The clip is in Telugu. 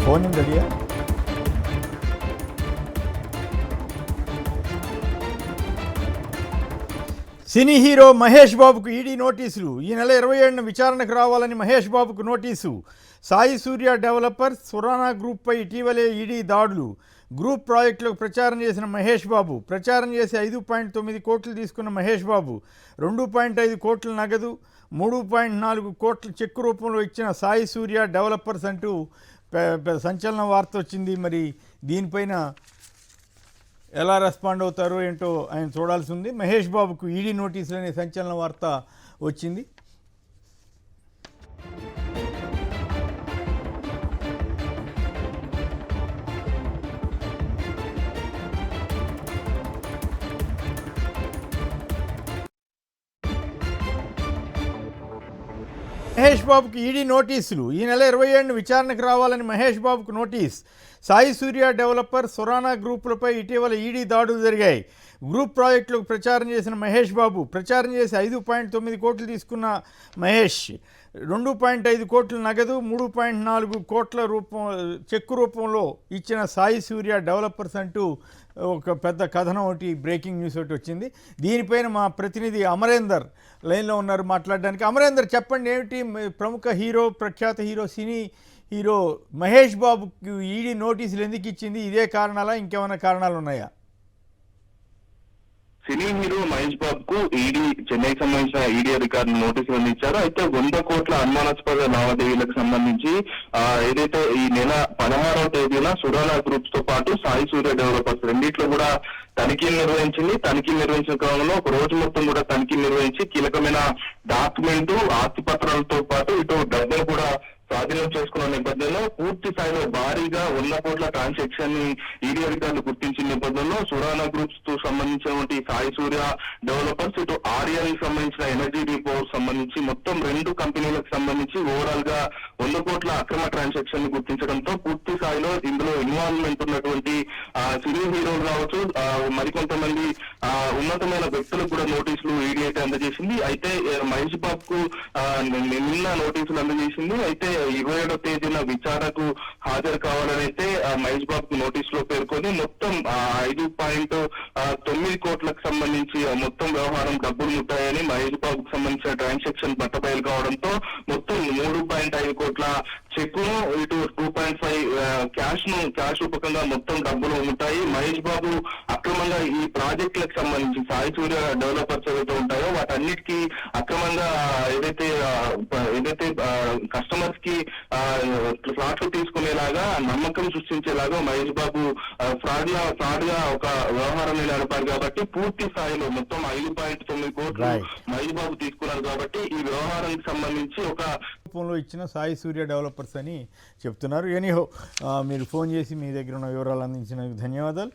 ఫోన్ రెడీయా? సినీ హీరో మహేష్ బాబుకు ఈడీ నోటీసులు. ఈ నెల 27న విచారణకు రావాలని మహేష్ బాబుకు నోటీసు. సాయి సూర్య డెవలపర్స్ సురానా గ్రూప్పై ఇటీవలే ఈడీ దాడులు. గ్రూప్ ప్రాజెక్టులకు ప్రచారం చేసిన మహేష్ బాబు, ప్రచారం చేసి 5.9 కోట్లు తీసుకున్న మహేష్ బాబు 2.5 కోట్ల నగదు, 3.4 కోట్ల చెక్కు రూపంలో ఇచ్చిన సాయి సూర్య డెవలపర్స్ అంటూ సంచలన వార్త వచ్చింది. మరి దీనిపైన ఎలా రెస్పాండ్ అవుతారో ఏంటో ఆయన చూడాల్సి ఉంది. మహేష్ బాబుకు ఈడీ నోటీసులు అనే సంచలన వార్త వచ్చింది. మహేష్ బాబుకు ఈడీ నోటీసులు. ఈ నెల 27న విచారణకు రావాలని మహేష్ బాబుకు నోటీస్. సాయి సూర్య డెవలపర్ సురానా గ్రూపులపై ఇటీవల ఈడీ దాడులు జరిగాయి. గ్రూప్ ప్రాజెక్టులకు ప్రచారం చేసిన మహేష్ బాబు, ప్రచారం చేసి 5.9 కోట్లు తీసుకున్న మహేష్ 2.5 కోట్ల నగదు, 3.4 కోట్ల చెక్కు రూపంలో ఇచ్చిన సాయి సూర్య డెవలపర్స్ అంటూ ఒక పెద్ద కథనం ఒకటి, బ్రేకింగ్ న్యూస్ ఒకటి వచ్చింది. దీనిపైన మా ప్రతినిధి అమరేందర్ లైన్లో ఉన్నారు మాట్లాడడానికి. అమరేందర్, చెప్పండి, ఏమిటి ప్రముఖ హీరో, ప్రఖ్యాత హీరో, సినీ హీరో మహేష్ బాబుకి ఈడీ నోటీసులు ఎందుకు ఇచ్చింది? ఇదే కారణాలా, ఇంకేమైనా కారణాలు ఉన్నాయా? సినీ హీరో మహేష్ బాబుకు ఈడీ చెన్నైకి సంబంధించిన ఈడీ అధికారులు నోటీసులు అందించారు. అయితే 100 కోట్ల అనుమానాస్పద లావాదేవీలకు సంబంధించి ఏదైతే ఈ నెల 16వ తేదీన సురానా గ్రూప్స్ తో పాటు సాయి సూర్య డెవలపర్స్ రెండిట్లో కూడా తనిఖీలు నిర్వహించింది. తనిఖీలు నిర్వహించిన క్రమంలో ఒక రోజు మొత్తం కూడా తనిఖీలు నిర్వహించి కీలకమైన డాక్యుమెంట్, ఆస్తి పత్రాలతో పాటు ఇటు డబ్బులు కూడా స్వాధీనం చేసుకున్న నేపథ్యంలో పూర్తి స్థాయిలో భారీగా 100 కోట్ల ట్రాన్సాక్షన్ ని ఈడీ అధికారులు గుర్తించిన నేపథ్యంలో సురానా గ్రూప్స్ తో సంబంధించినటువంటి సాయి సూర్య డెవలపర్స్, ఇటు ఆర్యన్ సంబంధించిన ఎనర్జీ డిపో సంబంధించి మొత్తం 2 కంపెనీలకు సంబంధించి ఓవరాల్ గా 100 కోట్ల అక్రమ ట్రాన్సాక్షన్ ని గుర్తించడంతో పూర్తి స్థాయిలో ఇందులో ఇన్వాల్వ్మెంట్ ఉన్నటువంటి సినీ హీరోలు కావచ్చు, మరికొంతమంది ఉన్నతమైన వ్యక్తులకు కూడా నోటీసులు ఈడీ అయితే అందజేసింది. అయితే మహేష్ బాబుకు నిన్న నోటీసులు అందజేసింది. అయితే 27వ తేదీన విచారణకు హాజరు కావాలని అయితే మహేష్ బాబుకు నోటీసులో పేర్కొని మొత్తం 5.9 కోట్లకు సంబంధించి మొత్తం వ్యవహారం డబ్బులు ముట్టాయని, మహేష్ బాబుకు సంబంధించిన ట్రాన్సాక్షన్ బట్టబయలు కావడంతో మొత్తం 3.5 కోట్ల చెక్కును, ఇటు 2.5 క్యాష్ రూపకంగా మొత్తం డబ్బులు ఉంటాయి. మహేష్ బాబు అక్రమంగా ఈ ప్రాజెక్టులకు సంబంధించి సాయి సూర్య డెవలపర్స్ ఏవైతే ఉంటాయో వాటన్నిటికీ అక్రమంగా ఏదైతే కస్టమర్స్ కి ఫ్లాట్లు తీసుకునేలాగా నమ్మకం సృష్టించేలాగా మహేష్ బాబు ఫ్రాడ్ గా ఒక వ్యవహారాన్ని నడిపారు కాబట్టి పూర్తి స్థాయిలో మొత్తం 5.9 కోట్లు మహేష్ బాబు తీసుకున్నారు. కాబట్టి ఈ వ్యవహారానికి సంబంధించి ఒక రూపంలో ఇచ్చిన సాయి సూర్య డెవలపర్స్ అని చెప్తున్నారు. ఎనీహో, మీరు ఫోన్ చేసి మీ దగ్గర ఉన్న వివరాలు అందించినందుకు ధన్యవాదాలు.